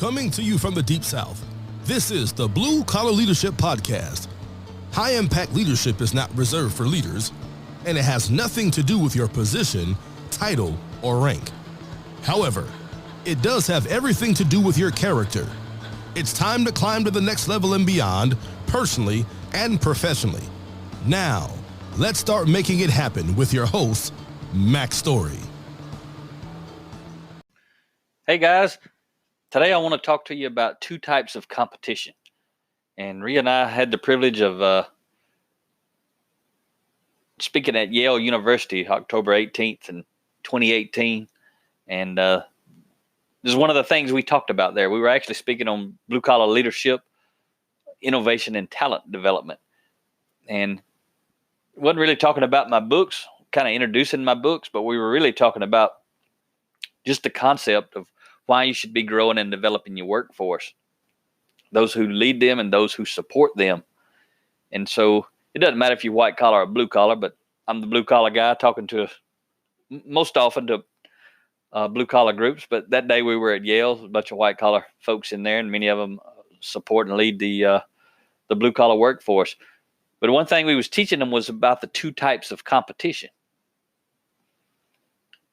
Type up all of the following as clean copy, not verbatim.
Coming to you from the Deep South, this is the Blue Collar Leadership Podcast. High-impact leadership is not reserved for leaders, and it has nothing to do with your position, title, or rank. However, it does have everything to do with your character. It's time to climb to the next level and beyond, personally and professionally. Now, let's start making it happen with your host, Max Story. Hey guys, today I want to talk to you about two types of competition. And Rhea and I had the privilege of speaking at Yale University October 18th in 2018. And this is one of the things we talked about there. We were actually speaking on blue-collar leadership, innovation, and talent development. And wasn't really talking about my books, kind of introducing my books, but we were really talking about just the concept of why you should be growing and developing your workforce, those who lead them and those who support them. And so it doesn't matter if you're white collar or blue collar, but I'm the blue collar guy talking to most often to blue collar groups. But that day we were at Yale, a bunch of white collar folks in there, and many of them support and lead the blue collar workforce. But one thing we was teaching them was about the two types of competition.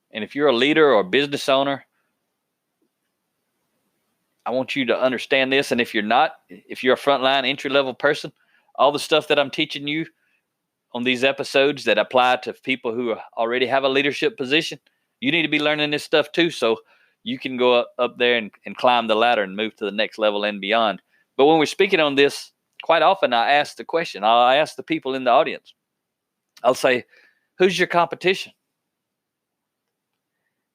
And if you're a leader or a business owner, I want you to understand this. And if you're not, if you're a frontline entry-level person, all the stuff that I'm teaching you on these episodes that apply to people who already have a leadership position, you need to be learning this stuff too, so you can go up there and climb the ladder and move to the next level and beyond. But when we're speaking on this, quite often I ask the question, I ask the people in the audience, I'll say, who's your competition?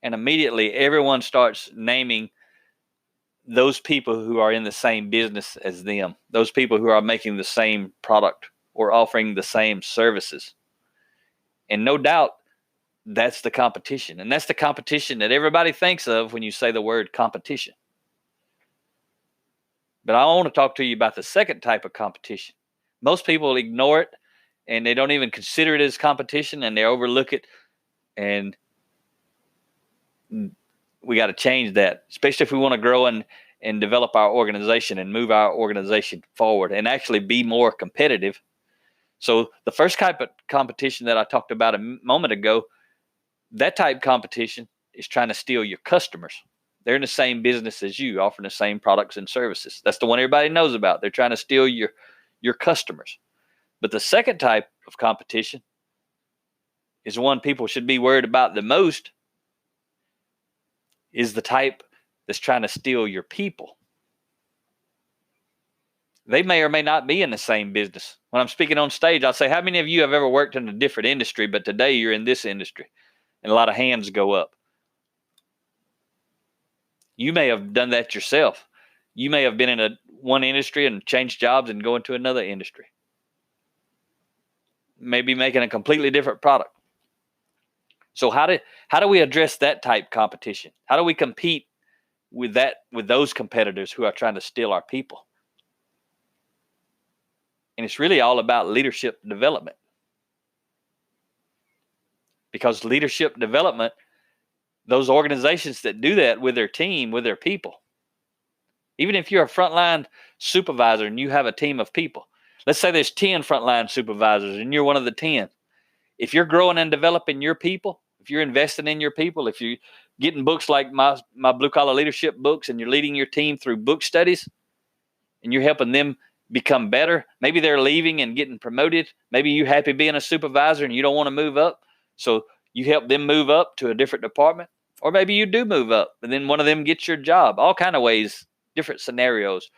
And immediately everyone starts naming those people who are in the same business as them, those people who are making the same product or offering the same services. And no doubt that's the competition. And that's the competition that everybody thinks of when you say the word competition. But I want to talk to you about the second type of competition. Most people ignore it and they don't even consider it as competition, and they overlook it. And we got to change that, especially if we want to grow and develop our organization and move our organization forward and actually be more competitive. So the first type of competition that I talked about a moment ago, that type of competition is trying to steal your customers. They're in the same business as you, offering the same products and services. That's the one everybody knows about. They're trying to steal your customers. But the second type of competition is the one people should be worried about the most, is the type that's trying to steal your people. They may or may not be in the same business. When I'm speaking on stage, I'll say, how many of you have ever worked in a different industry, but today you're in this industry? And a lot of hands go up. You may have done that yourself. You may have been in one industry and changed jobs and go into another industry. Maybe making a completely different product. So how do we address that type of competition? How do we compete with those competitors who are trying to steal our people? And it's really all about leadership development. Because leadership development, those organizations that do that with their team, with their people, even if you're a frontline supervisor and you have a team of people, let's say there's 10 frontline supervisors and you're one of the 10. If you're growing and developing your people, if you're investing in your people, if you're getting books like my blue collar leadership books and you're leading your team through book studies and you're helping them become better, maybe they're leaving and getting promoted. Maybe you're happy being a supervisor and you don't want to move up. So you help them move up to a different department, or maybe you do move up and then one of them gets your job. All kind of ways, different scenarios.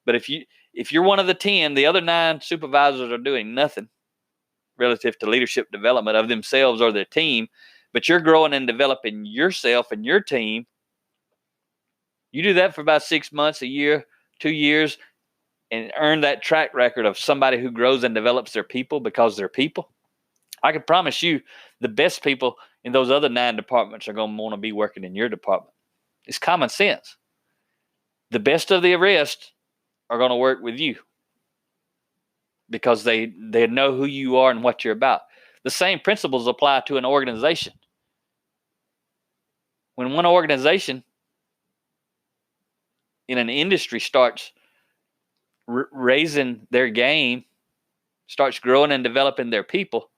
But if you're one of the 10, the other 9 supervisors are doing nothing relative to leadership development of themselves or their team, but you're growing and developing yourself and your team. You do that for about 6 months, a year, 2 years, and earn that track record of somebody who grows and develops their people because they're people. I can promise you the best people in those other 9 departments are going to want to be working in your department. It's common sense. The best of the rest are going to work with you because they know who you are and what you're about. The same principles apply to an organization. When one organization in an industry starts raising their game, starts growing and developing their people,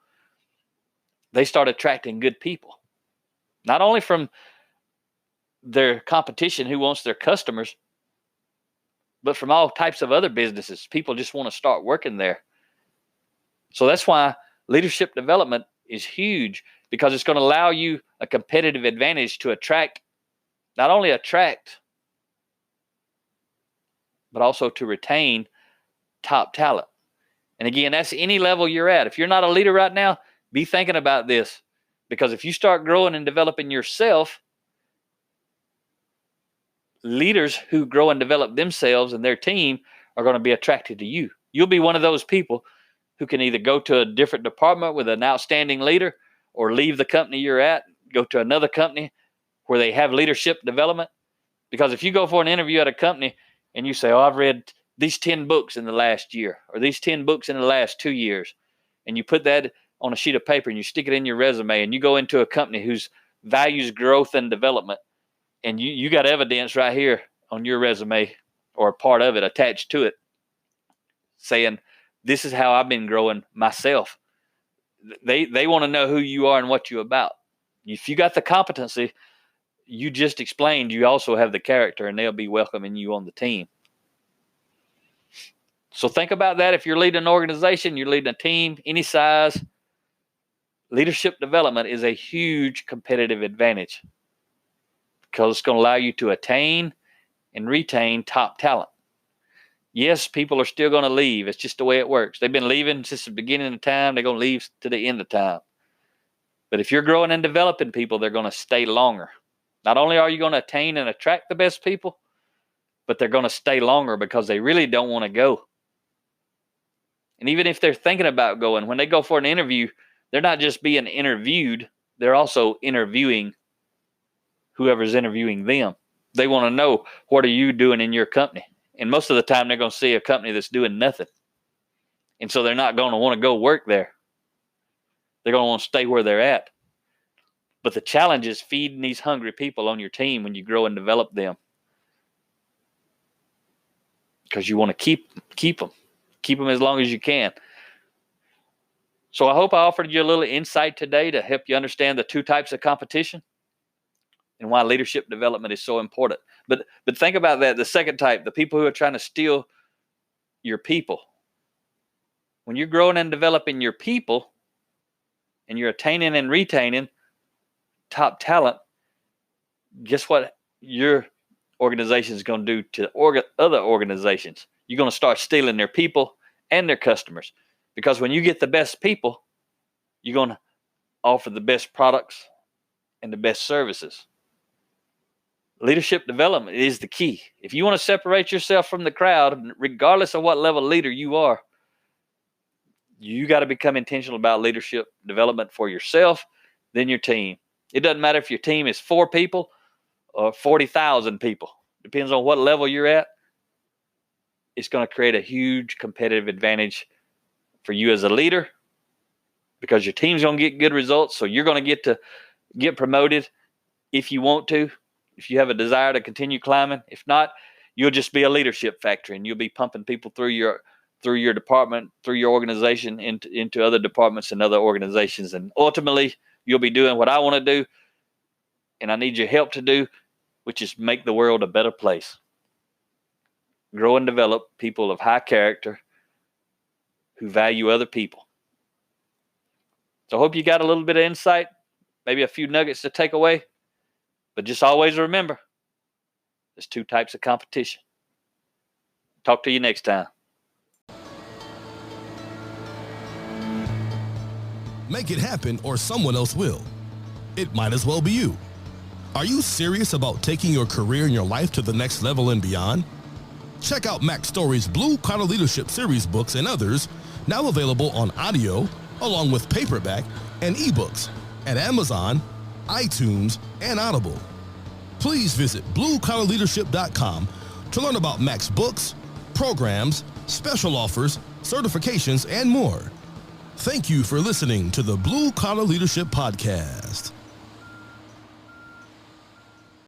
they start attracting good people. Not only from their competition who wants their customers, but from all types of other businesses. People just want to start working there. So that's why leadership development is huge, because it's going to allow you a competitive advantage to not only attract, but also to retain top talent. And again, that's any level you're at. If you're not a leader right now, be thinking about this, because if you start growing and developing yourself, leaders who grow and develop themselves and their team are going to be attracted to you. You'll be one of those people who can either go to a different department with an outstanding leader, or leave the company you're at, go to another company where they have leadership development. Because if you go for an interview at a company and you say, oh, I've read these 10 books in the last year, or these 10 books in the last 2 years, and you put that on a sheet of paper and you stick it in your resume, and you go into a company whose values growth and development, and you got evidence right here on your resume, or a part of it attached to it, saying, this is how I've been growing myself. They want to know who you are and what you're about. If you got the competency you just explained, you also have the character, and they'll be welcoming you on the team. So think about that. If you're leading an organization, you're leading a team, any size, leadership development is a huge competitive advantage, because it's going to allow you to attain and retain top talent. Yes, people are still going to leave. It's just the way it works. They've been leaving since the beginning of time. They're going to leave to the end of time. But if you're growing and developing people, they're going to stay longer. Not only are you going to attain and attract the best people, but they're going to stay longer, because they really don't want to go. And even if they're thinking about going, when they go for an interview, they're not just being interviewed, they're also interviewing whoever's interviewing them. They want to know, what are you doing in your company? And most of the time, they're going to see a company that's doing nothing. And so they're not going to want to go work there. They're going to want to stay where they're at. But the challenge is feeding these hungry people on your team when you grow and develop them, because you want to keep them as long as you can. So I hope I offered you a little insight today to help you understand the two types of competition and why leadership development is so important. But think about that. The second type, the people who are trying to steal your people. When you're growing and developing your people, and you're attaining and retaining top talent, guess what your organization is going to do to other organizations? You're going to start stealing their people and their customers. Because when you get the best people, you're going to offer the best products and the best services. Leadership development is the key. If you want to separate yourself from the crowd, regardless of what level leader you are, you got to become intentional about leadership development for yourself, then your team. It doesn't matter if your team is 4 people or 40,000 people. Depends on what level you're at. It's going to create a huge competitive advantage for you as a leader, because your team's going to get good results. So you're going to get promoted if you want to, if you have a desire to continue climbing. If not, you'll just be a leadership factory, and you'll be pumping people through your department, through your organization, into other departments and other organizations. And ultimately, you'll be doing what I want to do, and I need your help to do, which is make the world a better place. Grow and develop people of high character who value other people. So I hope you got a little bit of insight, maybe a few nuggets to take away. But just always remember, there's 2 types of competition. Talk to you next time. Make it happen, or someone else will. It might as well be you. Are you serious about taking your career and your life to the next level and beyond? Check out Mac Story's Blue Collar Leadership Series books and others, now available on audio, along with paperback and ebooks at Amazon, iTunes, and Audible. Please visit bluecollarleadership.com to learn about Mac's books, programs, special offers, certifications, and more. Thank you for listening to the Blue Collar Leadership Podcast.